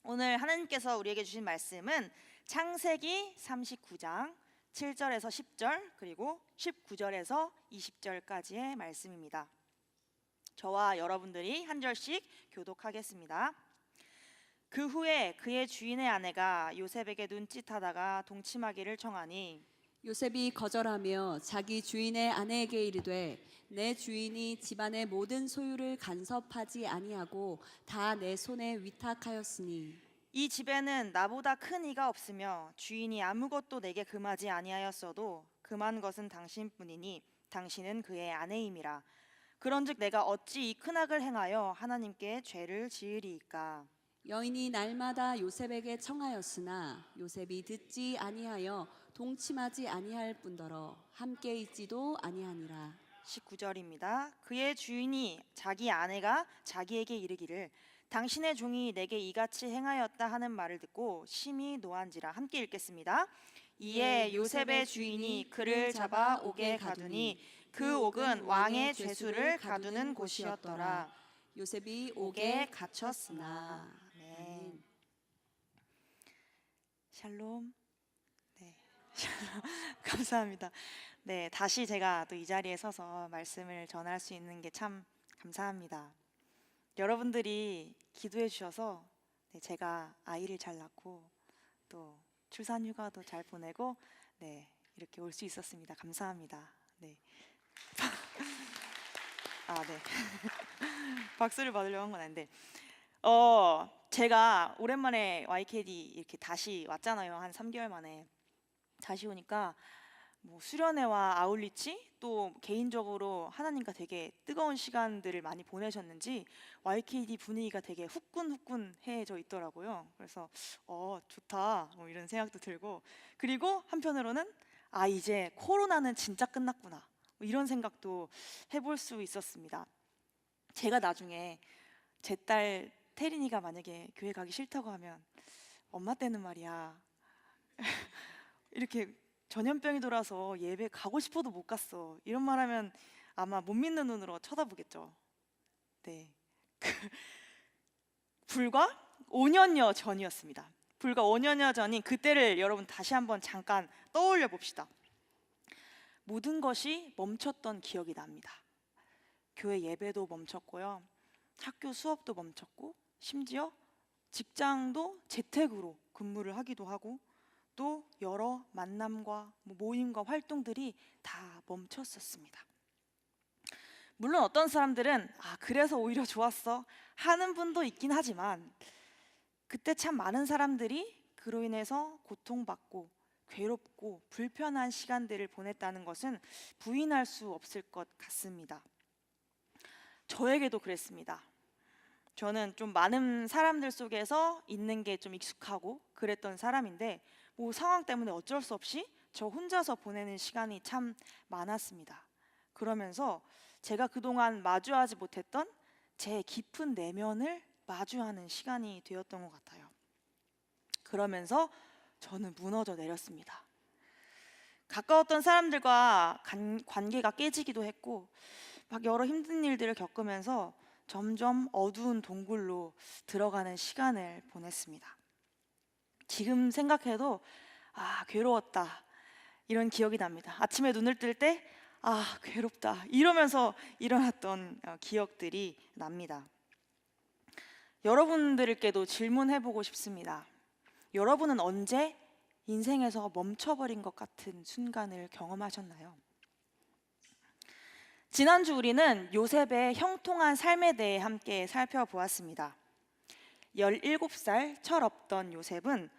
오늘 하나님께서 우리에게 주신 말씀은 창세기 39장 7절에서 10절 그리고 19절에서 20절까지의 말씀입니다. 저와 여러분들이 한 절씩 교독하겠습니다. 그 후에 그의 주인의 아내가 요셉에게 눈짓하다가 동침하기를 청하니 요셉이 거절하며 자기 주인의 아내에게 이르되 내 주인이 집안의 모든 소유를 간섭하지 아니하고 다 내 손에 위탁하였으니 이 집에는 나보다 큰 이가 없으며 주인이 아무것도 내게 금하지 아니하였어도 금한 것은 당신뿐이니 당신은 그의 아내임이라. 그런즉 내가 어찌 이 큰 악을 행하여 하나님께 죄를 지으리이까. 여인이 날마다 요셉에게 청하였으나 요셉이 듣지 아니하여 동침하지 아니할 뿐더러 함께 있지도 아니하니라. 19절입니다. 그의 주인이 자기 아내가 자기에게 이르기를 당신의 종이 내게 이같이 행하였다 하는 말을 듣고 심히 노한지라. 함께 읽겠습니다. 이에 요셉의 주인이 그를 잡아 옥에 가두니 그 옥은 왕의 죄수를 가두는 곳이었더라. 요셉이 옥에 갇혔으나. 아멘. 샬롬. 네. 감사합니다. 네, 다시 제가 또 이 자리에 서서 말씀을 전할 수 있는 게 참 감사합니다. 여러분들이 기도해 주셔서 제가 아이를 잘 낳고 또 출산 휴가도 잘 보내고 이렇게 올 수 있었습니다. 감사합니다. 네. 네. 박수를 받으려고 한 건 아닌데 제가 오랜만에 YKD 이렇게 다시 왔잖아요. 한 3개월 만에 다시 오니까 뭐 수련회와 아울리치 또 개인적으로 하나님과 되게 뜨거운 시간들을 많이 보내셨는지 YKD 분위기가 되게 후끈후끈해져 있더라고요. 그래서 좋다 뭐 이런 생각도 들고, 그리고 한편으로는 이제 코로나는 진짜 끝났구나 뭐 이런 생각도 해볼 수 있었습니다. 제가 나중에 제 딸 태린이가 만약에 교회 가기 싫다고 하면 엄마 때는 말이야 이렇게 전염병이 돌아서 예배 가고 싶어도 못 갔어 이런 말 하면 아마 못 믿는 눈으로 쳐다보겠죠. 네. 불과 5년여 전이었습니다. 불과 5년여 전인 그때를 여러분 다시 한번 잠깐 떠올려 봅시다. 모든 것이 멈췄던 기억이 납니다. 교회 예배도 멈췄고요, 학교 수업도 멈췄고, 심지어 직장도 재택으로 근무를 하기도 하고, 또 여러 만남과 모임과 활동들이 다 멈췄었습니다. 물론 어떤 사람들은 그래서 오히려 좋았어 하는 분도 있긴 하지만, 그때 참 많은 사람들이 그로 인해서 고통받고 괴롭고 불편한 시간들을 보냈다는 것은 부인할 수 없을 것 같습니다. 저에게도 그랬습니다. 저는 좀 많은 사람들 속에서 있는 게 좀 익숙하고 그랬던 사람인데, 뭐 상황 때문에 어쩔 수 없이 저 혼자서 보내는 시간이 참 많았습니다. 그러면서 제가 그동안 마주하지 못했던 제 깊은 내면을 마주하는 시간이 되었던 것 같아요. 그러면서 저는 무너져 내렸습니다. 가까웠던 사람들과 관계가 깨지기도 했고, 막 여러 힘든 일들을 겪으면서 점점 어두운 동굴로 들어가는 시간을 보냈습니다. 지금 생각해도 괴로웠다 이런 기억이 납니다. 아침에 눈을 뜰 때 괴롭다 이러면서 일어났던 기억들이 납니다. 여러분들께도 질문해보고 싶습니다. 여러분은 언제 인생에서 멈춰버린 것 같은 순간을 경험하셨나요? 지난주 우리는 요셉의 형통한 삶에 대해 함께 살펴보았습니다. 17살 철없던 요셉은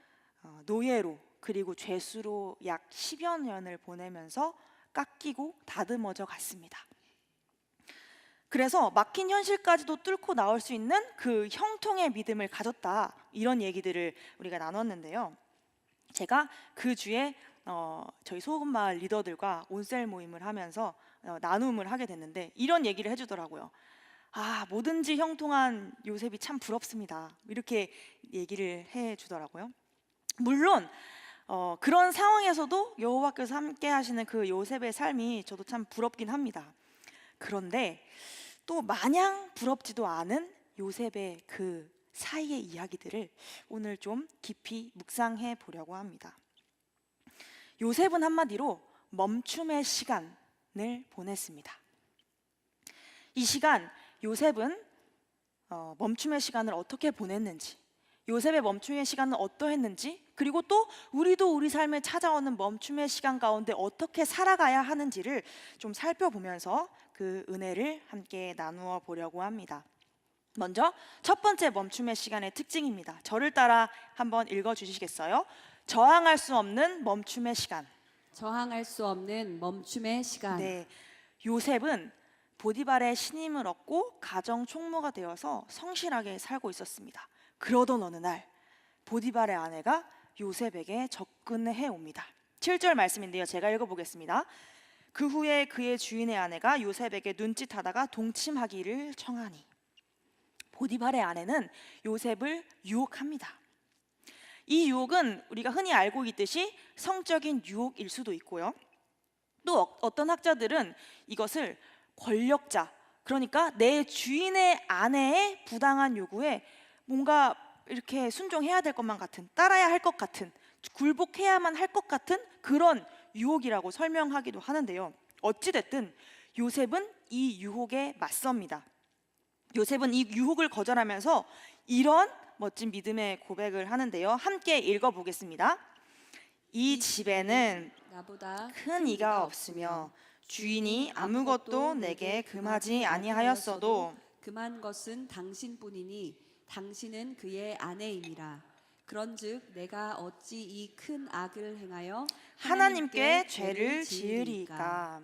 노예로 그리고 죄수로 약 10여 년을 보내면서 깎이고 다듬어져 갔습니다. 그래서 막힌 현실까지도 뚫고 나올 수 있는 그 형통의 믿음을 가졌다, 이런 얘기들을 우리가 나눴는데요. 제가 그 주에 저희 소금마을 리더들과 온셀 모임을 하면서 나눔을 하게 됐는데 이런 얘기를 해주더라고요. 뭐든지 형통한 요셉이 참 부럽습니다 이렇게 얘기를 해주더라고요. 물론 그런 상황에서도 여호와께서 함께 하시는 그 요셉의 삶이 저도 참 부럽긴 합니다. 그런데 또 마냥 부럽지도 않은 요셉의 그 사이의 이야기들을 오늘 좀 깊이 묵상해 보려고 합니다. 요셉은 한마디로 멈춤의 시간을 보냈습니다. 이 시간 요셉은 멈춤의 시간을 어떻게 보냈는지, 요셉의 멈춤의 시간은 어떠했는지, 그리고 또 우리도 우리 삶에 찾아오는 멈춤의 시간 가운데 어떻게 살아가야 하는지를 좀 살펴보면서 그 은혜를 함께 나누어 보려고 합니다. 먼저 첫 번째 멈춤의 시간의 특징입니다. 저를 따라 한번 읽어주시겠어요? 저항할 수 없는 멈춤의 시간. 저항할 수 없는 멈춤의 시간. 네, 요셉은 보디발의 신임을 얻고 가정 총무가 되어서 성실하게 살고 있었습니다. 그러던 어느 날 보디발의 아내가 요셉에게 접근해 옵니다. 7절 말씀인데요, 제가 읽어보겠습니다. 그 후에 그의 주인의 아내가 요셉에게 눈짓하다가 동침하기를 청하니. 보디발의 아내는 요셉을 유혹합니다. 이 유혹은 우리가 흔히 알고 있듯이 성적인 유혹일 수도 있고요. 또 어떤 학자들은 이것을 권력자, 그러니까 내 주인의 아내의 부당한 요구에 뭔가 이렇게 순종해야 될 것만 같은, 따라야 할 것 같은, 굴복해야만 할 것 같은 그런 유혹이라고 설명하기도 하는데요. 어찌됐든 요셉은 이 유혹에 맞섭니다. 요셉은 이 유혹을 거절하면서 이런 멋진 믿음의 고백을 하는데요. 함께 읽어보겠습니다. 이 집에는 나보다 큰 이가 없으며 주인이 아무것도 내게 금하지 아니하였어도 금한 것은 당신뿐이니 당신은 그의 아내임이라. 그런즉 내가 어찌 이 큰 악을 행하여 하나님께 죄를 지으리이까.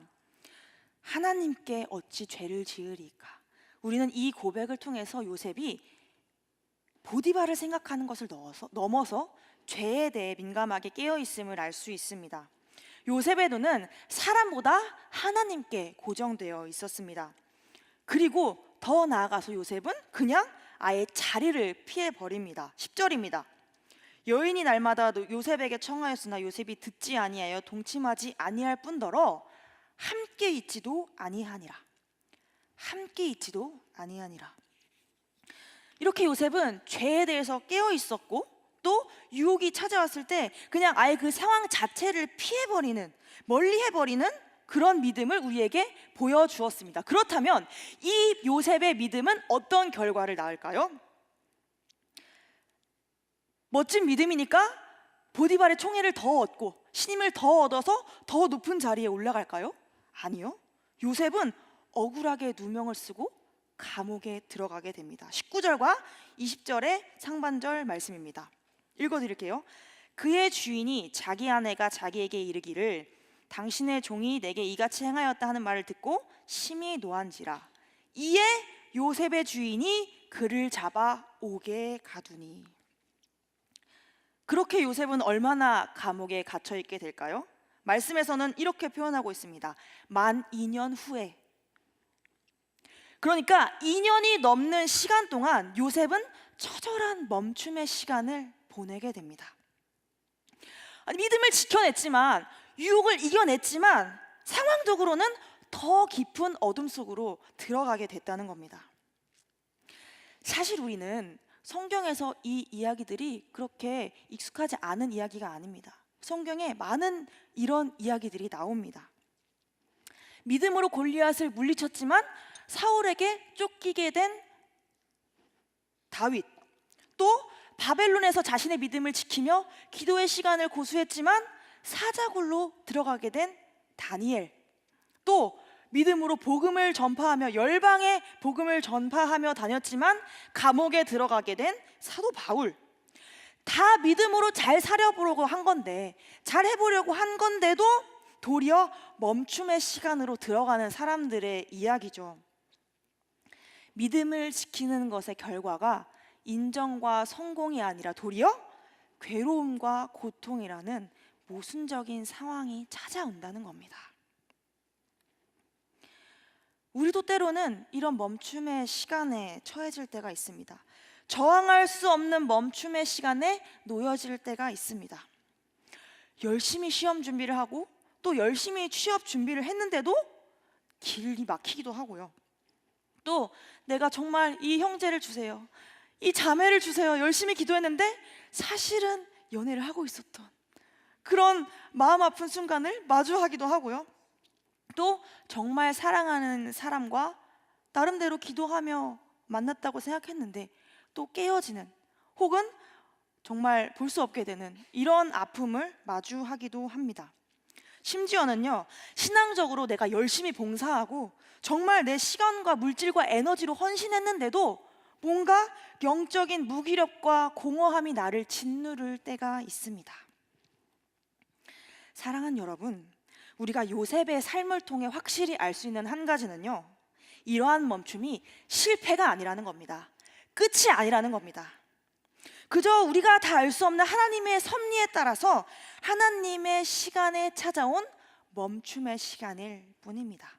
하나님께 어찌 죄를 지으리이까. 우리는 이 고백을 통해서 요셉이 보디발을 생각하는 것을 넘어서 죄에 대해 민감하게 깨어있음을 알 수 있습니다. 요셉의 눈은 사람보다 하나님께 고정되어 있었습니다. 그리고 더 나아가서 요셉은 그냥 아예 자리를 피해버립니다. 10절입니다. 여인이 날마다 요셉에게 청하였으나 요셉이 듣지 아니하여 동침하지 아니할 뿐더러 함께 있지도 아니하니라. 함께 있지도 아니하니라. 이렇게 요셉은 죄에 대해서 깨어 있었고 또 유혹이 찾아왔을 때 그냥 아예 그 상황 자체를 피해버리는, 멀리해버리는 그런 믿음을 우리에게 보여주었습니다. 그렇다면 이 요셉의 믿음은 어떤 결과를 낳을까요? 멋진 믿음이니까 보디발의 총애를 더 얻고 신임을 더 얻어서 더 높은 자리에 올라갈까요? 아니요. 요셉은 억울하게 누명을 쓰고 감옥에 들어가게 됩니다. 19절과 20절의 상반절 말씀입니다. 읽어드릴게요. 그의 주인이 자기 아내가 자기에게 이르기를 당신의 종이 내게 이같이 행하였다 하는 말을 듣고 심히 노한지라. 이에 요셉의 주인이 그를 잡아 옥에 가두니. 그렇게 요셉은 얼마나 감옥에 갇혀 있게 될까요? 말씀에서는 이렇게 표현하고 있습니다. 만 2년 후에. 그러니까 2년이 넘는 시간 동안 요셉은 처절한 멈춤의 시간을 보내게 됩니다. 믿음을 지켜냈지만, 유혹을 이겨냈지만 상황적으로는 더 깊은 어둠 속으로 들어가게 됐다는 겁니다. 사실 우리는 성경에서 이 이야기들이 그렇게 익숙하지 않은 이야기가 아닙니다. 성경에 많은 이런 이야기들이 나옵니다. 믿음으로 골리앗을 물리쳤지만 사울에게 쫓기게 된 다윗, 또 바벨론에서 자신의 믿음을 지키며 기도의 시간을 고수했지만 사자굴로 들어가게 된 다니엘, 또 믿음으로 복음을 전파하며 열방에 복음을 전파하며 다녔지만 감옥에 들어가게 된 사도 바울, 다 믿음으로 잘 살아보려고 한 건데, 잘 해보려고 한 건데도 도리어 멈춤의 시간으로 들어가는 사람들의 이야기죠. 믿음을 지키는 것의 결과가 인정과 성공이 아니라 도리어 괴로움과 고통이라는 모순적인 상황이 찾아온다는 겁니다. 우리도 때로는 이런 멈춤의 시간에 처해질 때가 있습니다. 저항할 수 없는 멈춤의 시간에 놓여질 때가 있습니다. 열심히 시험 준비를 하고 또 열심히 취업 준비를 했는데도 길이 막히기도 하고요. 또 내가 정말 이 형제를 주세요, 이 자매를 주세요. 열심히 기도했는데 사실은 연애를 하고 있었던 그런 마음 아픈 순간을 마주하기도 하고요. 또 정말 사랑하는 사람과 나름대로 기도하며 만났다고 생각했는데 또 깨어지는, 혹은 정말 볼 수 없게 되는 이런 아픔을 마주하기도 합니다. 심지어는요, 신앙적으로 내가 열심히 봉사하고 정말 내 시간과 물질과 에너지로 헌신했는데도 뭔가 영적인 무기력과 공허함이 나를 짓누를 때가 있습니다. 사랑하는 여러분, 우리가 요셉의 삶을 통해 확실히 알 수 있는 한 가지는요, 이러한 멈춤이 실패가 아니라는 겁니다. 끝이 아니라는 겁니다. 그저 우리가 다 알 수 없는 하나님의 섭리에 따라서 하나님의 시간에 찾아온 멈춤의 시간일 뿐입니다.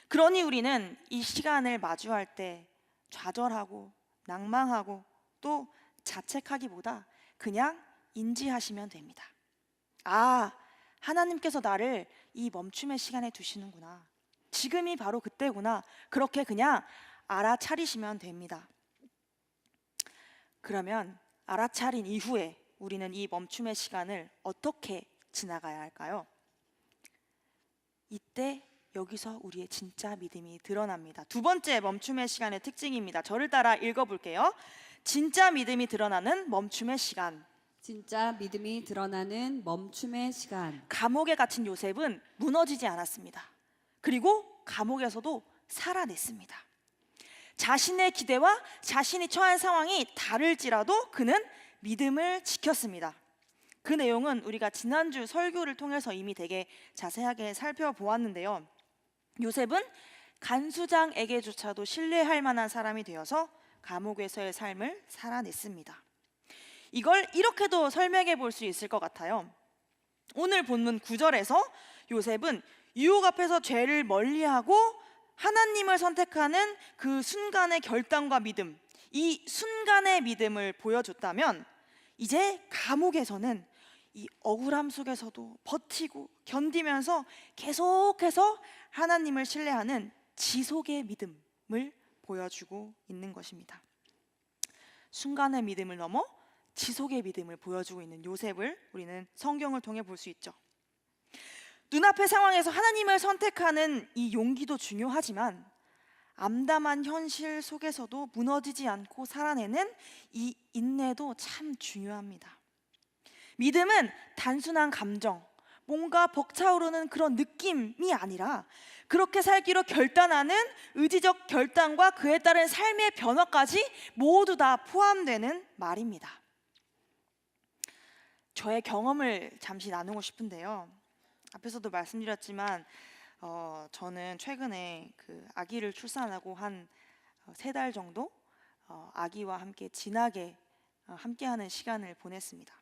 그러니 우리는 이 시간을 마주할 때 좌절하고 낭망하고 또 자책하기보다 그냥 인지하시면 됩니다. 아, 하나님께서 나를 이 멈춤의 시간에 두시는구나. 지금이 바로 그때구나. 그렇게 그냥 알아차리시면 됩니다. 그러면 알아차린 이후에 우리는 이 멈춤의 시간을 어떻게 지나가야 할까요? 이때 여기서 우리의 진짜 믿음이 드러납니다. 두 번째 멈춤의 시간의 특징입니다. 저를 따라 읽어볼게요. 진짜 믿음이 드러나는 멈춤의 시간. 진짜 믿음이 드러나는 멈춤의 시간. 감옥에 갇힌 요셉은 무너지지 않았습니다. 그리고 감옥에서도 살아냈습니다. 자신의 기대와 자신이 처한 상황이 다를지라도 그는 믿음을 지켰습니다. 그 내용은 우리가 지난주 설교를 통해서 이미 되게 자세하게 살펴보았는데요. 요셉은 간수장에게조차도 신뢰할 만한 사람이 되어서 감옥에서의 삶을 살아냈습니다. 이걸 이렇게도 설명해 볼 수 있을 것 같아요. 오늘 본문 9절에서 요셉은 유혹 앞에서 죄를 멀리하고 하나님을 선택하는 그 순간의 결단과 믿음, 이 순간의 믿음을 보여줬다면 이제 감옥에서는 이 억울함 속에서도 버티고 견디면서 계속해서 하나님을 신뢰하는 지속의 믿음을 보여주고 있는 것입니다. 순간의 믿음을 넘어 지속의 믿음을 보여주고 있는 요셉을 우리는 성경을 통해 볼 수 있죠. 눈앞의 상황에서 하나님을 선택하는 이 용기도 중요하지만 암담한 현실 속에서도 무너지지 않고 살아내는 이 인내도 참 중요합니다. 믿음은 단순한 감정, 뭔가 벅차오르는 그런 느낌이 아니라 그렇게 살기로 결단하는 의지적 결단과 그에 따른 삶의 변화까지 모두 다 포함되는 말입니다. 저의 경험을 잠시 나누고 싶은데요. 앞에서도 말씀드렸지만 저는 최근에 그 아기를 출산하고 한 3달 정도 아기와 함께 진하게 함께하는 시간을 보냈습니다.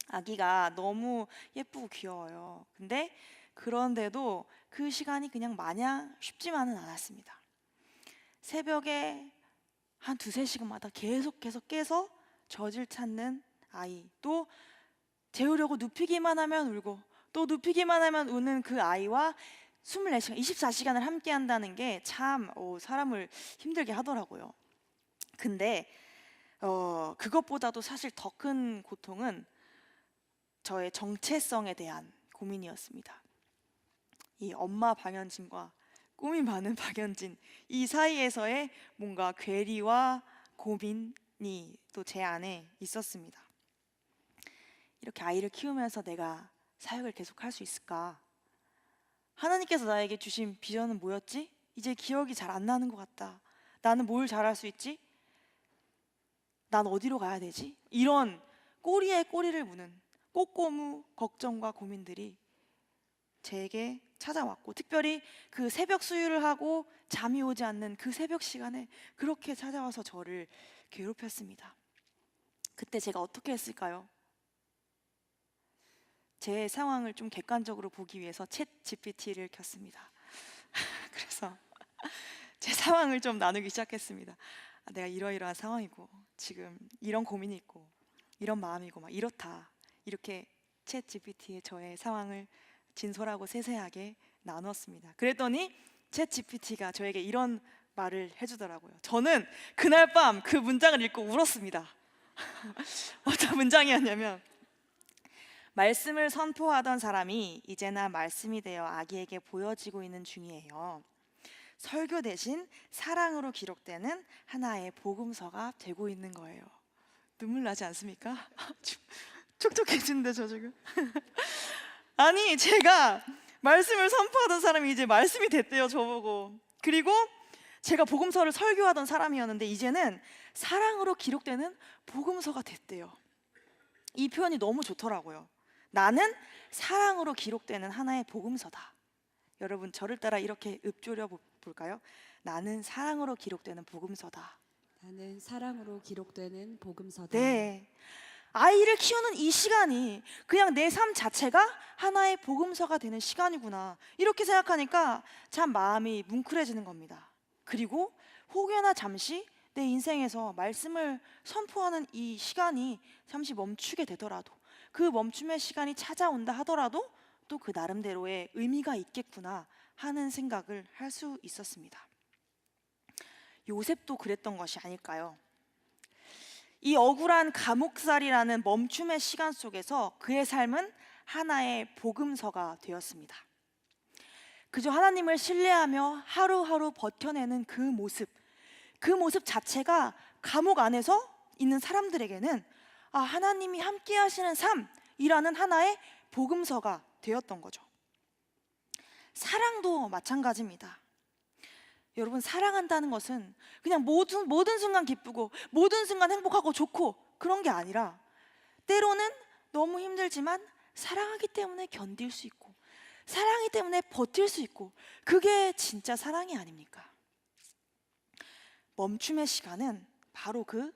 아기가 너무 예쁘고 귀여워요. 근데 그런데도 그 시간이 그냥 마냥 쉽지만은 않았습니다. 새벽에 한 2-3시간마다 계속해서 깨서 젖을 찾는 아이, 또 재우려고 눕히기만 하면 울고 또 눕히기만 하면 우는 그 아이와 24시간, 24시간을 함께 한다는 게 참 사람을 힘들게 하더라고요. 근데 그것보다도 사실 더 큰 고통은 저의 정체성에 대한 고민이었습니다. 이 엄마 박연진과 꿈이 많은 박연진, 이 사이에서의 뭔가 괴리와 고민이 또 제 안에 있었습니다. 이렇게 아이를 키우면서 내가 사역을 계속할 수 있을까? 하나님께서 나에게 주신 비전은 뭐였지? 이제 기억이 잘 안 나는 것 같다. 나는 뭘 잘할 수 있지? 난 어디로 가야 되지? 이런 꼬리에 꼬리를 무는 꼬꼬무 걱정과 고민들이 제게 찾아왔고, 특별히 그 새벽 수유를 하고 잠이 오지 않는 그 새벽 시간에 그렇게 찾아와서 저를 괴롭혔습니다. 그때 제가 어떻게 했을까요? 제 상황을 좀 객관적으로 보기 위해서 챗 GPT를 켰습니다. 그래서 제 상황을 좀 나누기 시작했습니다. 내가 이러이러한 상황이고 지금 이런 고민이 있고 이런 마음이고 막 이렇다, 이렇게 챗 GPT에 저의 상황을 진솔하고 세세하게 나눴습니다. 그랬더니 챗 GPT가 저에게 이런 말을 해주더라고요. 저는 그날 밤 그 문장을 읽고 울었습니다. 어떤 문장이었냐면, 말씀을 선포하던 사람이 이제나 말씀이 되어 아기에게 보여지고 있는 중이에요. 설교 대신 사랑으로 기록되는 하나의 복음서가 되고 있는 거예요. 눈물 나지 않습니까? 촉촉해지는데 저 지금. 아니, 제가 말씀을 선포하던 사람이 이제 말씀이 됐대요, 저보고. 그리고 제가 복음서를 설교하던 사람이었는데 이제는 사랑으로 기록되는 복음서가 됐대요. 이 표현이 너무 좋더라고요. 나는 사랑으로 기록되는 하나의 복음서다. 여러분, 저를 따라 이렇게 읊조려 볼까요? 나는 사랑으로 기록되는 복음서다. 나는 사랑으로 기록되는 복음서다. 네, 아이를 키우는 이 시간이 그냥 내 삶 자체가 하나의 복음서가 되는 시간이구나, 이렇게 생각하니까 참 마음이 뭉클해지는 겁니다. 그리고 혹여나 잠시 내 인생에서 말씀을 선포하는 이 시간이 잠시 멈추게 되더라도, 그 멈춤의 시간이 찾아온다 하더라도 또 그 나름대로의 의미가 있겠구나 하는 생각을 할 수 있었습니다. 요셉도 그랬던 것이 아닐까요? 이 억울한 감옥살이라는 멈춤의 시간 속에서 그의 삶은 하나의 복음서가 되었습니다. 그저 하나님을 신뢰하며 하루하루 버텨내는 그 모습 자체가 감옥 안에서 있는 사람들에게는 하나님이 함께 하시는 삶이라는 하나의 복음서가 되었던 거죠. 사랑도 마찬가지입니다. 여러분, 사랑한다는 것은 그냥 모든 순간 기쁘고 모든 순간 행복하고 좋고 그런 게 아니라, 때로는 너무 힘들지만 사랑하기 때문에 견딜 수 있고 사랑하기 때문에 버틸 수 있고, 그게 진짜 사랑이 아닙니까? 멈춤의 시간은 바로 그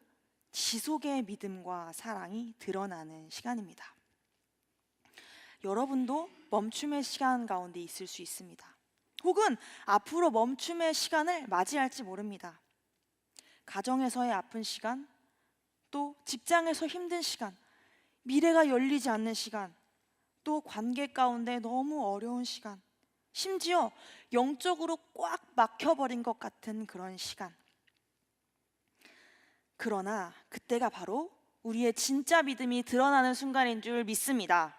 지속의 믿음과 사랑이 드러나는 시간입니다. 여러분도 멈춤의 시간 가운데 있을 수 있습니다. 혹은 앞으로 멈춤의 시간을 맞이할지 모릅니다. 가정에서의 아픈 시간, 또 직장에서 힘든 시간, 미래가 열리지 않는 시간, 또 관계 가운데 너무 어려운 시간, 심지어 영적으로 꽉 막혀버린 것 같은 그런 시간. 그러나 그때가 바로 우리의 진짜 믿음이 드러나는 순간인 줄 믿습니다.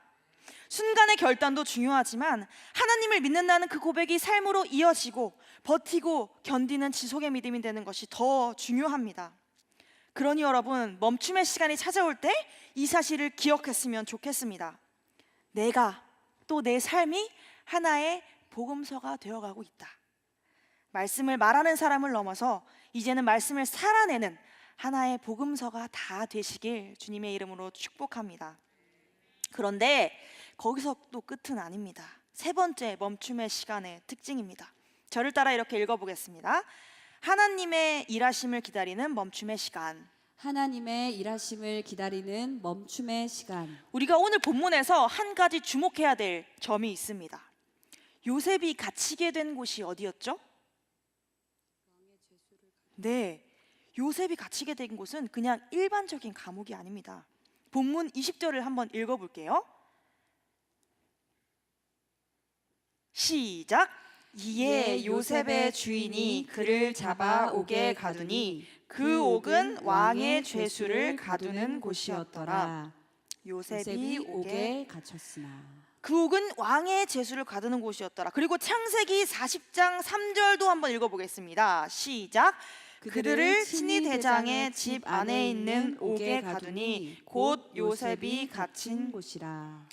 순간의 결단도 중요하지만 하나님을 믿는다는 그 고백이 삶으로 이어지고 버티고 견디는 지속의 믿음이 되는 것이 더 중요합니다. 그러니 여러분, 멈춤의 시간이 찾아올 때 이 사실을 기억했으면 좋겠습니다. 내가, 또 내 삶이 하나의 복음서가 되어가고 있다. 말씀을 말하는 사람을 넘어서 이제는 말씀을 살아내는 하나의 복음서가 다 되시길 주님의 이름으로 축복합니다. 그런데 거기서 또 끝은 아닙니다. 세 번째 멈춤의 시간의 특징입니다. 저를 따라 이렇게 읽어보겠습니다. 하나님의 일하심을 기다리는 멈춤의 시간. 하나님의 일하심을 기다리는 멈춤의 시간. 우리가 오늘 본문에서 한 가지 주목해야 될 점이 있습니다. 요셉이 갇히게 된 곳이 어디였죠? 네, 요셉이 갇히게 된 곳은 그냥 일반적인 감옥이 아닙니다. 본문 20절을 한번 읽어볼게요. 시작. 이에 요셉의 주인이 그를 잡아 옥에 가두니 그 옥은 왕의 죄수를 가두는 곳이었더라. 요셉이 옥에 갇혔으나. 그 옥은 왕의 죄수를 가두는 곳이었더라. 그리고 창세기 40장 3절도 한번 읽어보겠습니다. 시작. 그들을 친위 대장의 집 안에 있는 옥에 가두니 곧 요셉이 갇힌 곳이라.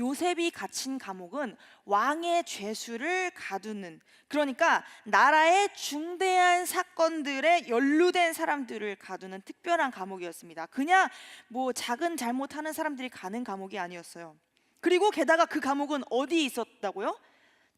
요셉이 갇힌 감옥은 왕의 죄수를 가두는, 그러니까 나라의 중대한 사건들에 연루된 사람들을 가두는 특별한 감옥이었습니다. 그냥 뭐 작은 잘못하는 사람들이 가는 감옥이 아니었어요. 그리고 게다가 그 감옥은 어디에 있었다고요?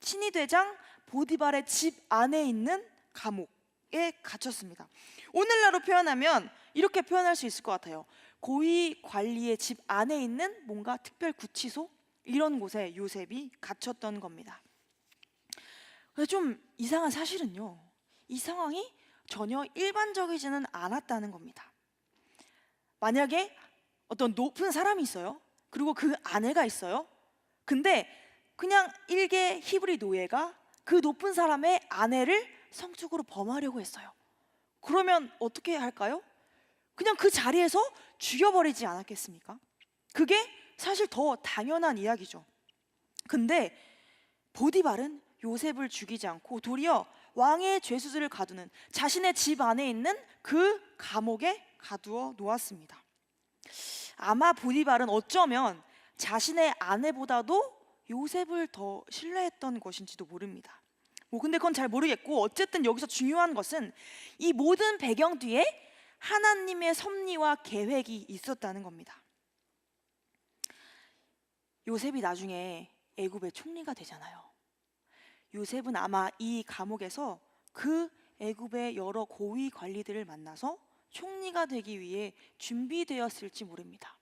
친위대장 보디발의 집 안에 있는 감옥에 갇혔습니다. 오늘날로 표현하면 이렇게 표현할 수 있을 것 같아요. 고위 관리의 집 안에 있는 뭔가 특별 구치소, 이런 곳에 요셉이 갇혔던 겁니다. 좀 이상한 사실은요, 이 상황이 전혀 일반적이지는 않았다는 겁니다. 만약에 어떤 높은 사람이 있어요. 그리고 그 아내가 있어요. 근데 그냥 일개 히브리 노예가 그 높은 사람의 아내를 성적으로 범하려고 했어요. 그러면 어떻게 할까요? 그냥 그 자리에서 죽여버리지 않았겠습니까? 그게 사실 더 당연한 이야기죠. 근데 보디발은 요셉을 죽이지 않고 도리어 왕의 죄수들을 가두는 자신의 집 안에 있는 그 감옥에 가두어 놓았습니다. 아마 보디발은 어쩌면 자신의 아내보다도 요셉을 더 신뢰했던 것인지도 모릅니다. 근데 그건 잘 모르겠고, 어쨌든 여기서 중요한 것은 이 모든 배경 뒤에 하나님의 섭리와 계획이 있었다는 겁니다. 요셉이 나중에 애굽의 총리가 되잖아요. 요셉은 아마 이 감옥에서 그 애굽의 여러 고위 관리들을 만나서 총리가 되기 위해 준비되었을지 모릅니다.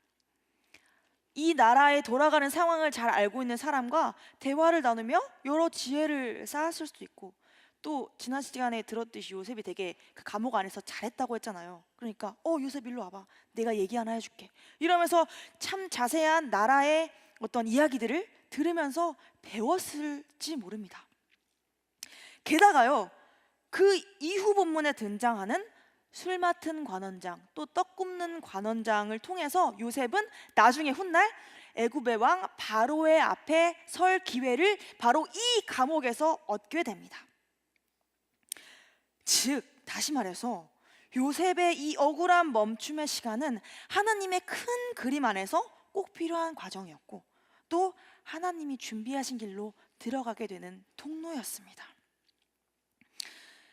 이 나라에 돌아가는 상황을 잘 알고 있는 사람과 대화를 나누며 여러 지혜를 쌓았을 수도 있고, 또 지난 시간에 들었듯이 요셉이 되게 그 감옥 안에서 잘했다고 했잖아요. 그러니까 요셉 일로 와봐, 내가 얘기 하나 해줄게, 이러면서 참 자세한 나라의 어떤 이야기들을 들으면서 배웠을지 모릅니다. 게다가요, 그 이후 본문에 등장하는 술 맡은 관원장, 또 떡 굽는 관원장을 통해서 요셉은 나중에 훗날 애굽의 왕 바로의 앞에 설 기회를 바로 이 감옥에서 얻게 됩니다. 즉, 다시 말해서 요셉의 이 억울한 멈춤의 시간은 하나님의 큰 그림 안에서 꼭 필요한 과정이었고, 또 하나님이 준비하신 길로 들어가게 되는 통로였습니다.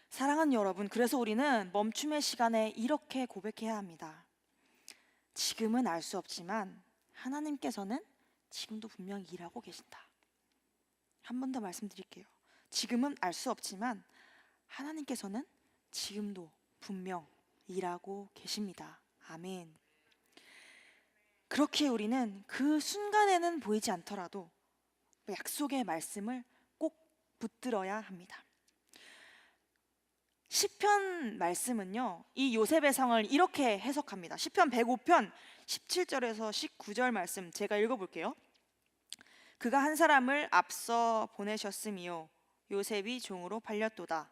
사랑하는 여러분, 그래서 우리는 멈춤의 시간에 이렇게 고백해야 합니다. 지금은 알 수 없지만 하나님께서는 지금도 분명히 일하고 계신다. 한 번 더 말씀드릴게요. 지금은 알 수 없지만 하나님께서는 지금도 분명 일하고 계십니다. 아멘. 그렇게 우리는 그 순간에는 보이지 않더라도 약속의 말씀을 꼭 붙들어야 합니다. 시편 말씀은요, 이 요셉의 상황을 이렇게 해석합니다. 시편 105편 17절에서 19절 말씀 제가 읽어볼게요. 그가 한 사람을 앞서 보내셨으며 요셉이 종으로 팔렸도다.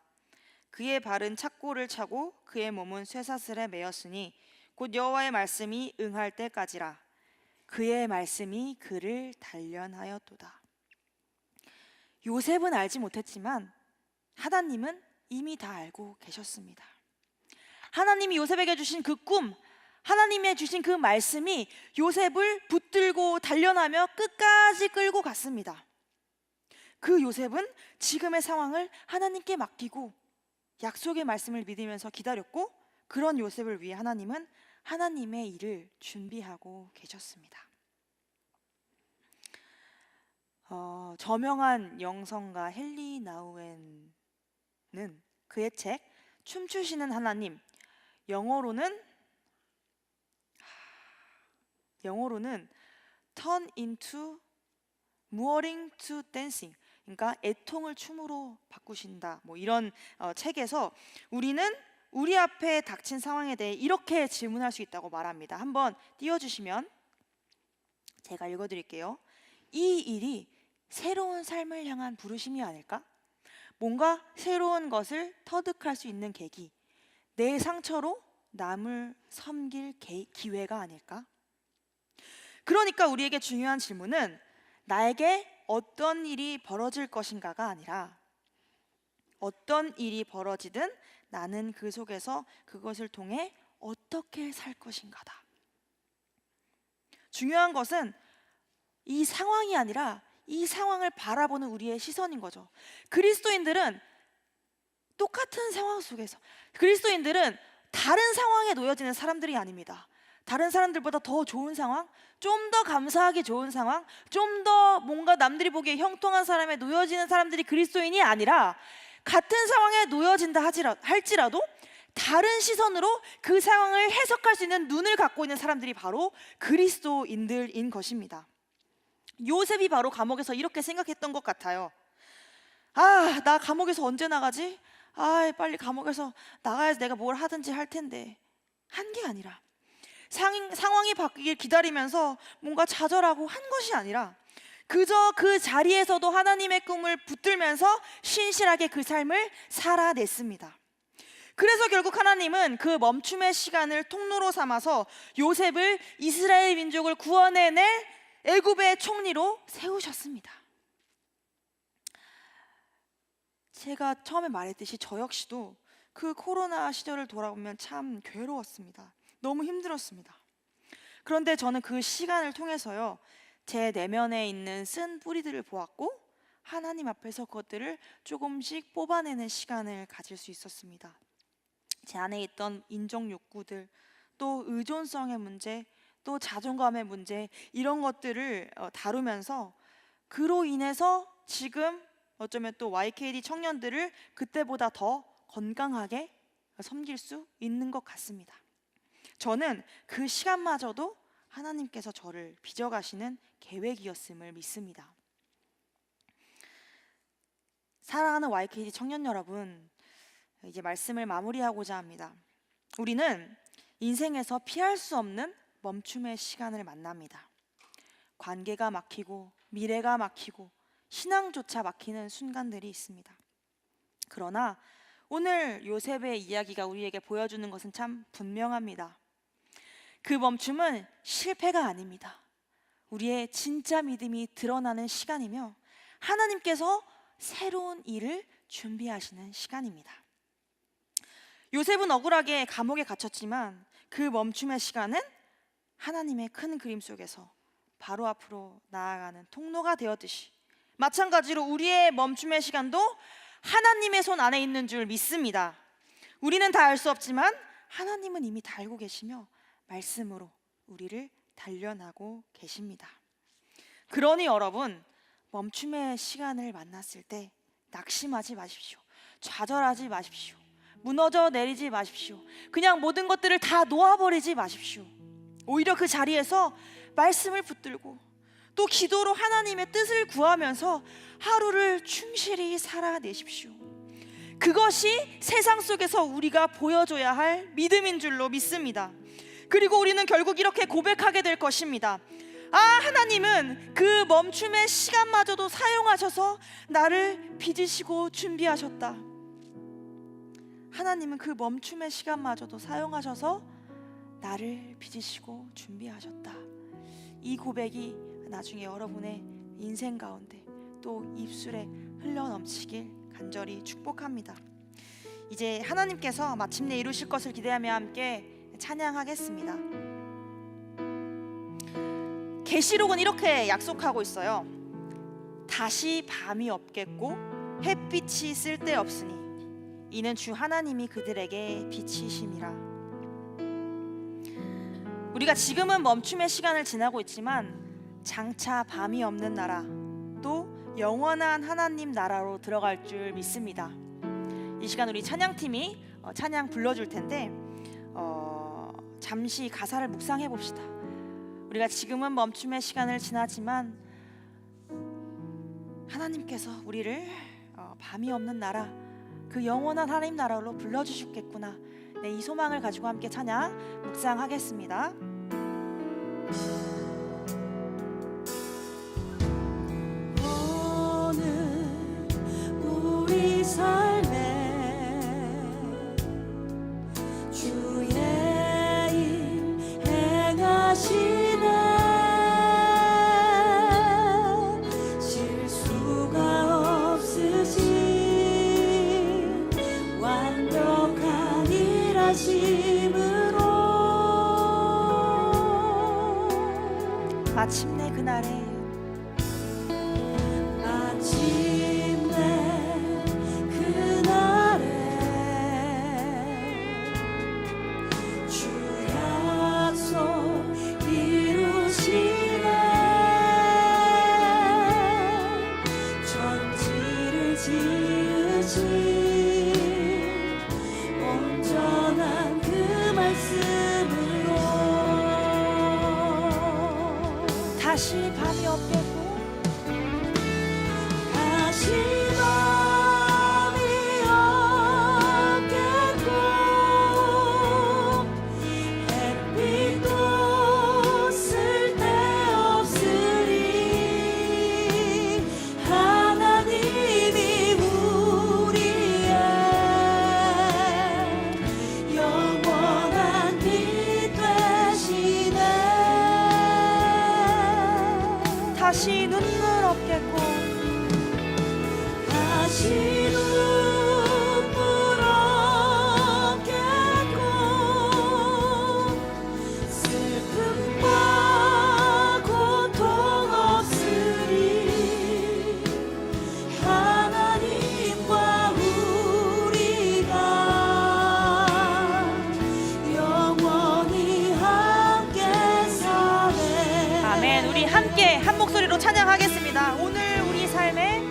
그의 발은 착고를 차고 그의 몸은 쇠사슬에 매였으니 곧 여호와의 말씀이 응할 때까지라. 그의 말씀이 그를 단련하였도다. 요셉은 알지 못했지만 하나님은 이미 다 알고 계셨습니다. 하나님이 요셉에게 주신 그 꿈, 하나님이 주신 그 말씀이 요셉을 붙들고 단련하며 끝까지 끌고 갔습니다. 그 요셉은 지금의 상황을 하나님께 맡기고 약속의 말씀을 믿으면서 기다렸고, 그런 요셉을 위해 하나님은 하나님의 일을 준비하고 계셨습니다. 저명한 영성가 헨리 나우엔은 그의 책 춤추시는 하나님, 영어로는 Turn into Mooring to Dancing, 그러니까 애통을 춤으로 바꾸신다, 이런 책에서 우리는 우리 앞에 닥친 상황에 대해 이렇게 질문할 수 있다고 말합니다. 한번 띄워주시면 제가 읽어드릴게요. 이 일이 새로운 삶을 향한 부르심이 아닐까? 뭔가 새로운 것을 터득할 수 있는 계기, 내 상처로 남을 섬길 기회가 아닐까? 그러니까 우리에게 중요한 질문은 나에게 어떤 일이 벌어질 것인가가 아니라 어떤 일이 벌어지든 나는 그 속에서 그것을 통해 어떻게 살 것인가다. 중요한 것은 이 상황이 아니라 이 상황을 바라보는 우리의 시선인 거죠. 그리스도인들은 똑같은 상황 속에서, 그리스도인들은 다른 상황에 놓여지는 사람들이 아닙니다. 다른 사람들보다 더 좋은 상황, 좀 더 감사하기 좋은 상황, 좀 더 뭔가 남들이 보기에 형통한 사람에 놓여지는 사람들이 그리스도인이 아니라, 같은 상황에 놓여진다 할지라도 다른 시선으로 그 상황을 해석할 수 있는 눈을 갖고 있는 사람들이 바로 그리스도인들인 것입니다. 요셉이 바로 감옥에서 이렇게 생각했던 것 같아요. 나 감옥에서 언제 나가지? 빨리 감옥에서 나가야지, 내가 뭘 하든지 할 텐데. 한 게 아니라, 상황이 바뀌길 기다리면서 뭔가 좌절하고 한 것이 아니라, 그저 그 자리에서도 하나님의 꿈을 붙들면서 신실하게 그 삶을 살아냈습니다. 그래서 결국 하나님은 그 멈춤의 시간을 통로로 삼아서 요셉을 이스라엘 민족을 구원해낼 애굽의 총리로 세우셨습니다. 제가 처음에 말했듯이 저 역시도 그 코로나 시절을 돌아보면 참 괴로웠습니다. 너무 힘들었습니다. 그런데 저는 그 시간을 통해서요, 제 내면에 있는 쓴 뿌리들을 보았고 하나님 앞에서 그것들을 조금씩 뽑아내는 시간을 가질 수 있었습니다. 제 안에 있던 인정 욕구들, 또 의존성의 문제, 또 자존감의 문제, 이런 것들을 다루면서 그로 인해서 지금 어쩌면 또 YKD 청년들을 그때보다 더 건강하게 섬길 수 있는 것 같습니다. 저는 그 시간마저도 하나님께서 저를 빚어가시는 계획이었음을 믿습니다. 사랑하는 YKD 청년 여러분, 이제 말씀을 마무리하고자 합니다. 우리는 인생에서 피할 수 없는 멈춤의 시간을 만납니다. 관계가 막히고 미래가 막히고 신앙조차 막히는 순간들이 있습니다. 그러나 오늘 요셉의 이야기가 우리에게 보여주는 것은 참 분명합니다. 그 멈춤은 실패가 아닙니다. 우리의 진짜 믿음이 드러나는 시간이며 하나님께서 새로운 일을 준비하시는 시간입니다. 요셉은 억울하게 감옥에 갇혔지만 그 멈춤의 시간은 하나님의 큰 그림 속에서 바로 앞으로 나아가는 통로가 되었듯이, 마찬가지로 우리의 멈춤의 시간도 하나님의 손 안에 있는 줄 믿습니다. 우리는 다 알 수 없지만 하나님은 이미 다 알고 계시며 말씀으로 우리를 단련하고 계십니다. 그러니 여러분, 멈춤의 시간을 만났을 때 낙심하지 마십시오. 좌절하지 마십시오. 무너져 내리지 마십시오. 그냥 모든 것들을 다 놓아버리지 마십시오. 오히려 그 자리에서 말씀을 붙들고 또 기도로 하나님의 뜻을 구하면서 하루를 충실히 살아내십시오. 그것이 세상 속에서 우리가 보여줘야 할 믿음인 줄로 믿습니다. 그리고 우리는 결국 이렇게 고백하게 될 것입니다. 아, 하나님은 그 멈춤의 시간마저도 사용하셔서 나를 빚으시고 준비하셨다. 하나님은 그 멈춤의 시간마저도 사용하셔서 나를 빚으시고 준비하셨다. 이 고백이 나중에 여러분의 인생 가운데 또 입술에 흘러넘치길 간절히 축복합니다. 이제 하나님께서 마침내 이루실 것을 기대하며 함께 찬양하겠습니다. 계시록은 이렇게 약속하고 있어요. 다시 밤이 없겠고 햇빛이 쓸데없으니 이는 주 하나님이 그들에게 빛이심이라. 우리가 지금은 멈춤의 시간을 지나고 있지만 장차 밤이 없는 나라, 또 영원한 하나님 나라로 들어갈 줄 믿습니다. 이 시간 우리 찬양팀이 찬양 불러줄 텐데 잠시 가사를 묵상해 봅시다. 우리가 지금은 멈춤의 시간을 지나지만 하나님께서 우리를 밤이 없는 나라, 그 영원한 하나님 나라로 불러주셨겠구나. 네, 이 소망을 가지고 함께 찬양 묵상하겠습니다. 오늘 우리 삶에 주의 일 행하시네. 실수가 없으신 완벽한 일하심으로 마침내 그날에 주 약속 이루시네. 천지를 지으신 온전한 그 말씀으로 다시 밤이 없겠고 다시 밤이 없겠고 햇빛도 쓸데없으리 다시 눈물 없겠고 다시 눈물 없겠고 슬픔과 고통 없으리 하나님과 우리가 영원히 함께 사네. 아멘. 우리 함께 한 목소리로 찬양하겠습니다. 오늘 우리 삶에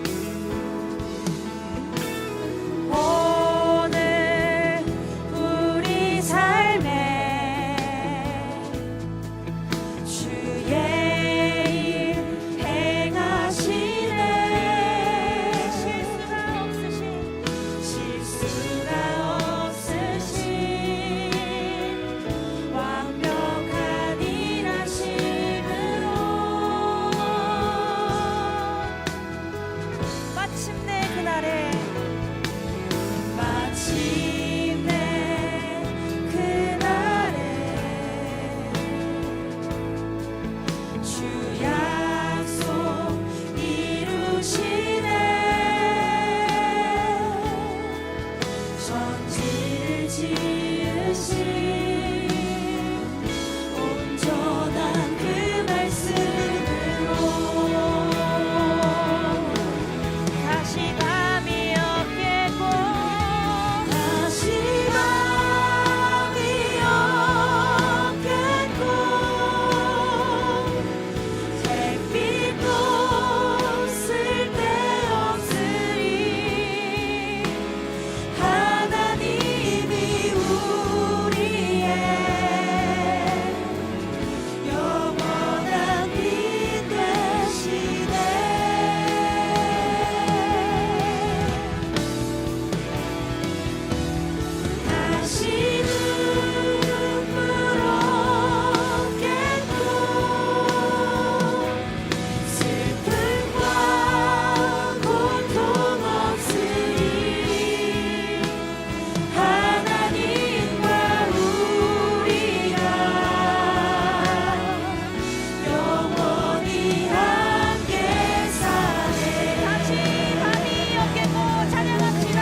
오늘 우리 삶에 주의 일 행하시네. 실수가 없으신 완벽한 일하심으로 마침내 그날에 주 약속 이루시네. 전지를 지으신 온전한 그 말씀으로 다시 밤이 없겠고 다시 밤이 없겠고 햇빛도 쓸데없으리 하나님이 우리의 영원한 빛 되시네. 다시 눈물 없겠고 슬픔과 고통 없으리 하나님과 우리가 영원히 함께 사네. 다시 밤이 없겠고 찬양합시다.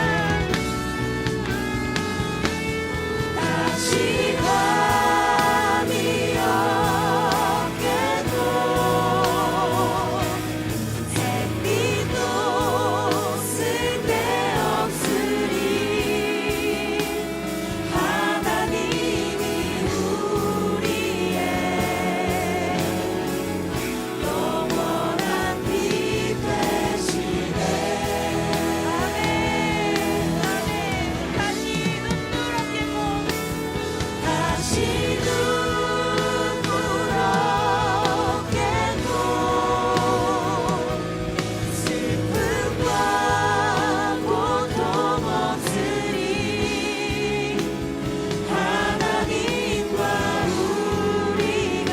다시 밤이 없겠고 햇빛도 쓸데없으리 하나님이 우리의 영원한 빛 되시네. 아멘 아멘. 다시 눈물 없겠고 다시 눈물 없겠고 슬픔과 고통 없으리 하나님과 우리가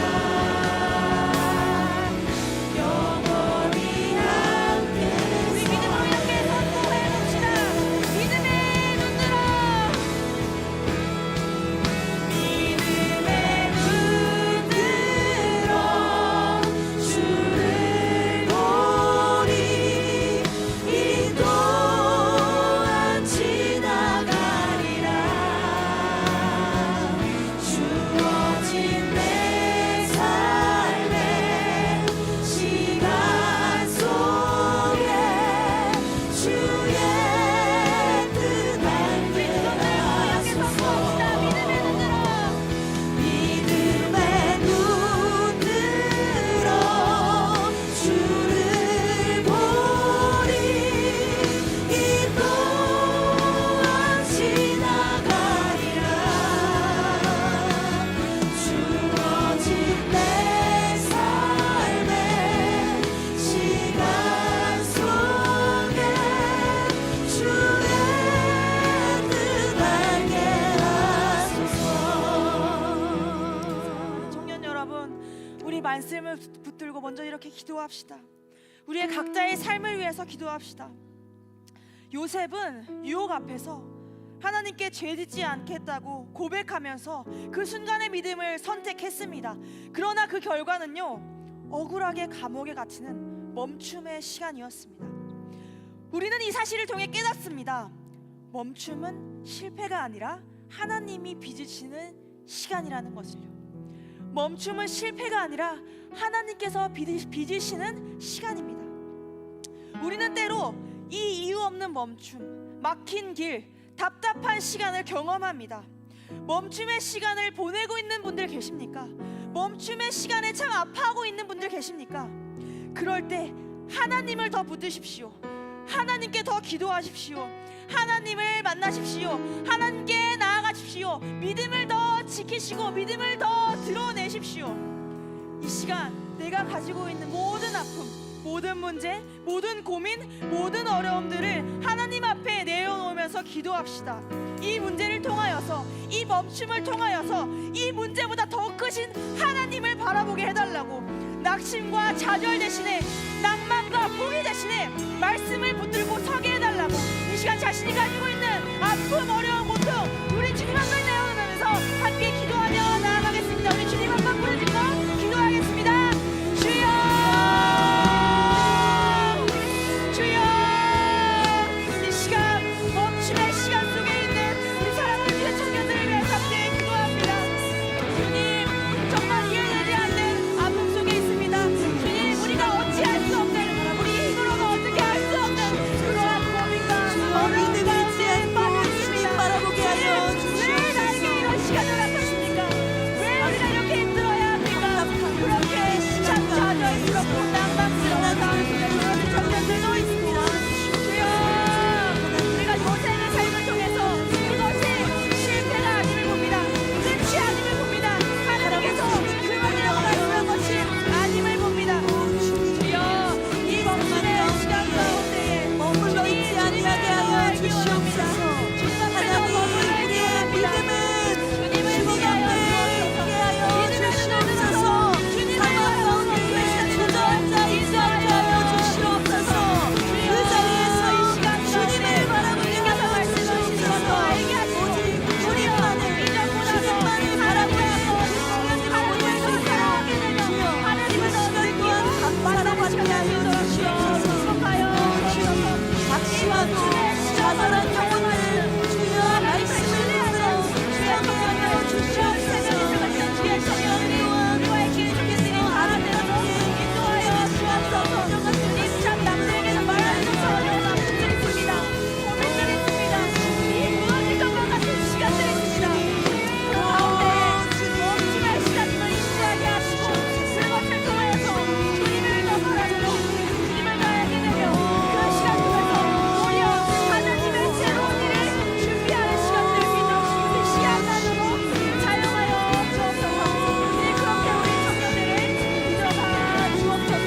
영원히 함께. 우리 믿음으로 이렇게 선포해봅시다. 믿음의 눈으로 믿음의 눈으로 주를 보리 이 또한 지나가리라. 주어진 내 삶의 시간 속에 주의 뜻 알게 하소서. 믿음의 눈으로 주를 보리 이 또한 지나가리라. 주어진 내 삶의 시간 속에 주의 뜻 알게 하소서. 청년 여러분, 우리 말씀을 붙들고 먼저 이렇게 기도합시다. 우리의 각자의 삶을 위해서 기도합시다. 요셉은 유혹 앞에서 하나님께 죄짓지 않겠다고 고백하면서 그 순간의 믿음을 선택했습니다. 그러나 그 결과는요, 억울하게 감옥에 갇히는 멈춤의 시간이었습니다. 우리는 이 사실을 통해 깨닫습니다. 멈춤은 실패가 아니라 하나님이 빚으시는 시간이라는 것을요. 멈춤은 실패가 아니라 하나님께서 빚으시는 시간입니다. 우리는 때로 이 이유 없는 멈춤, 막힌 길, 답답한 시간을 경험합니다. 멈춤의 시간을 보내고 있는 분들 계십니까? 멈춤의 시간에 참 아파하고 있는 분들 계십니까? 그럴 때 하나님을 더 붙드십시오. 하나님께 더 기도하십시오. 하나님을 만나십시오. 하나님께 나아가십시오. 믿음을 더 지키시고 믿음을 더 드러내십시오. 이 시간 내가 가지고 있는 모든 아픔, 모든 문제, 모든 고민, 모든 어려움들을 하나님 앞에 내어놓으면서 기도합시다. 이 문제를 통하여서, 이 멈춤을 통하여서 이 문제보다 더 크신 하나님을 바라보게 해달라고, 낙심과 좌절 대신에 낭만과 포기 대신에 말씀을 붙들고 서게 해달라고, 이 시간 자신이 가지고 있는 아픔, 어려움, 고통 우리 주님 앞에 내어놓으면서 함께 기도하며 나아가겠습니다. 우리 주님 한 번 부르짖고 기도하겠습니다. 주여, 주여, 이 시간 멈춤의 시간 속에 있는 우리 사랑하는 주의 청년들을 위해서 함께 기도합니다. 주님, 정말 이해되지 않는 아픔 속에 있습니다. 주님, 우리가 어찌할 수 없는, 우리 힘으로는 어떻게 할 수 없는 그러한 고민과 어려움과 가운데 빠져 있습니다. 바라보게 하여 왜 나에게 이런 시간을 맡겼습니까? 왜 우리가 이렇게 힘들어야 합니까? 그렇게 참 좌절스럽고 낭만스러운 상황 속에 들어오는 청년들도 있습니다. 주여, 우리가 고생의 삶을 통해서 이것이 실패가 아님을 봅니다. 끝이 아님을 봅니다. 하나님께서 그만이라고 말씀한 것이 아님을 봅니다. 주여, 이 멈춤의 시간 가운데에 머물러 있지 아니하게 하여 주시옵소서. 하나님, 우리의 믿음은 주님을 보게 하여 주시옵소서. 상황 가운데 주저앉아 있지 않게 하여 주시옵소서. 그 자리에서 주님을 바라보게 하여 주시옵소서. 오직 주님만을 바라보게 하나님을 시간 또한 감사로 받게 하여 주시옵소서. 박시와도 자살한 영혼을 주여 말씀을 들어 주여 하여 주시옵소서. 주의 청년들이 우리와의 길 중에 하나님께 인도하여 주옵소서. 이참 남들에게는 말할 수 없는 어려운 아픔들이 있습니다. 고민들이 있습니다. 이 무너질 것과 같은 시간들이 있습니다. 그 가운데 멈춤의 시간을 인지하게 하시고 그것을 통하여서 주님을 더 바라보고 주님을 더 알게 되며 그 시간 속에서 오히려 하나님의 새로운 일을 준비하는 시간들을 이 시간만으로 사용하여 주옵소서. 네, 그렇게 우리 청년들을 들어가 주옵소서.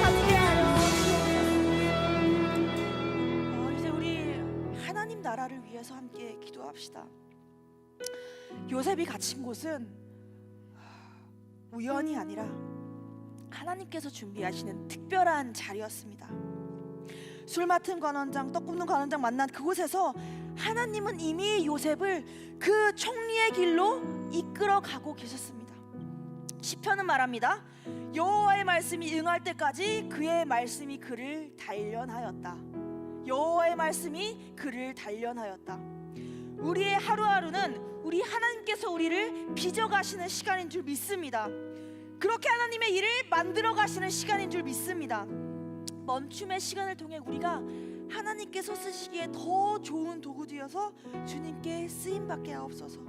함께하여 주옵소서. 이제 우리 하나님 나라를 위해서 함께 기도합시다. 요셉이 갇힌 곳은 우연이 아니라 하나님께서 준비하시는 특별한 자리였습니다. 술 맡은 관원장, 떡 굽는 관원장 만난 그곳에서 하나님은 이미 요셉을 그 총리의 길로 이끌어 가고 계셨습니다. 시편은 말합니다. 여호와의 말씀이 응할 때까지 그의 말씀이 그를 단련하였다. 여호와의 말씀이 그를 단련하였다. 우리의 하루하루는 우리 하나님께서 우리를 빚어가시는 시간인 줄 믿습니다. 그렇게 하나님의 일을 만들어 가시는 시간인 줄 믿습니다. 멈춤의 시간을 통해 우리가 하나님께서 쓰시기에 더 좋은 도구 되어서 주님께 쓰임받게 하옵소서.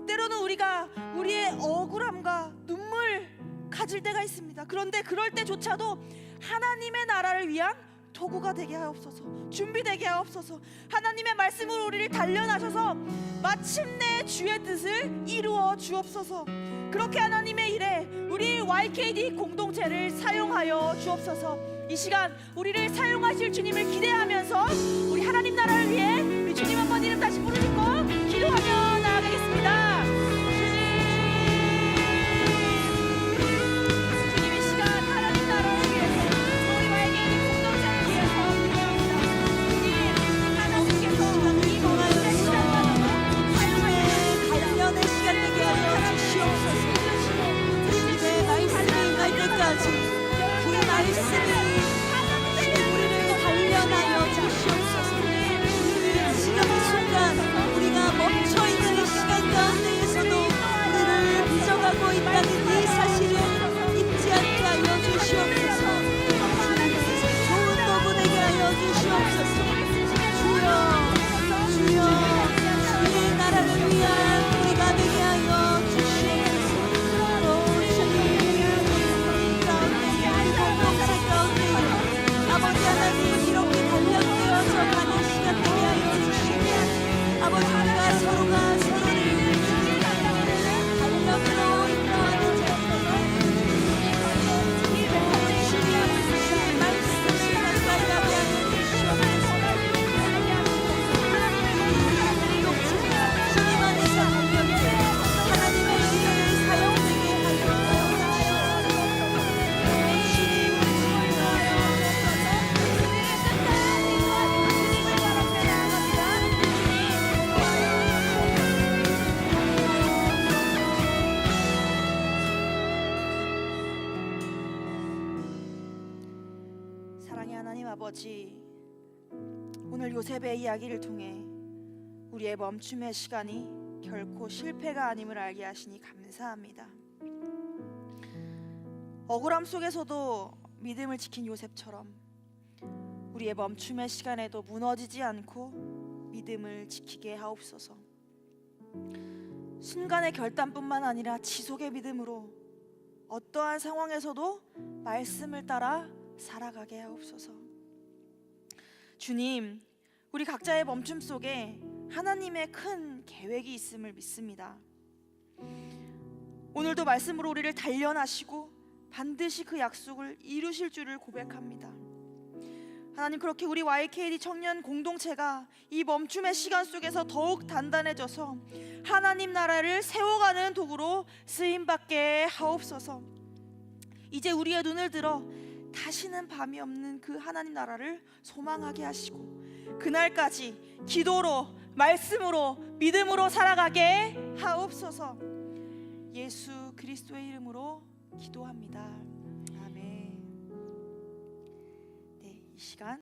때로는 우리가 우리의 억울함과 눈물 가질 때가 있습니다. 그런데 그럴 때조차도 하나님의 나라를 위한 도구가 되게 하옵소서. 준비되게 하옵소서. 하나님의 말씀으로 우리를 단련하셔서 마침내 주의 뜻을 이루어 주옵소서. 그렇게 하나님의 일에 우리 YKD 공동체를 사용하여 주옵소서. 이 시간 우리를 사용하실 주님을 기대하면서 우리 하나님 나라를 위해 우리 주님 한번 이름 다시 부르짖고 기도하며 나아가겠습니다. 주님, 이 시간 하나님 나라를 위해서 우리 YKD 공동체를 위해서 기도합니다. 주님, 하나님께서 이 모든 시간만으로 사용하여 단련의 시간 되게 하여 주시옵소서. 주님의 말씀이 갈 때까지 사랑의 하나님 아버지, 오늘 요셉의 이야기를 통해 우리의 멈춤의 시간이 결코 실패가 아님을 알게 하시니 감사합니다. 억울함 속에서도 믿음을 지킨 요셉처럼 우리의 멈춤의 시간에도 무너지지 않고 믿음을 지키게 하옵소서. 순간의 결단뿐만 아니라 지속의 믿음으로 어떠한 상황에서도 말씀을 따라 살아가게 하옵소서. 주님, 우리 각자의 멈춤 속에 하나님의 큰 계획이 있음을 믿습니다. 오늘도 말씀으로 우리를 단련하시고 반드시 그 약속을 이루실 줄을 고백합니다. 하나님, 그렇게 우리 YKD 청년 공동체가 이 멈춤의 시간 속에서 더욱 단단해져서 하나님 나라를 세워가는 도구로 쓰임받게 하옵소서. 이제 우리의 눈을 들어 다시는 밤이 없는 그 하나님 나라를 소망하게 하시고 그날까지 기도로, 말씀으로, 믿음으로 살아가게 하옵소서. 예수 그리스도의 이름으로 기도합니다. 아멘. 네, 이 시간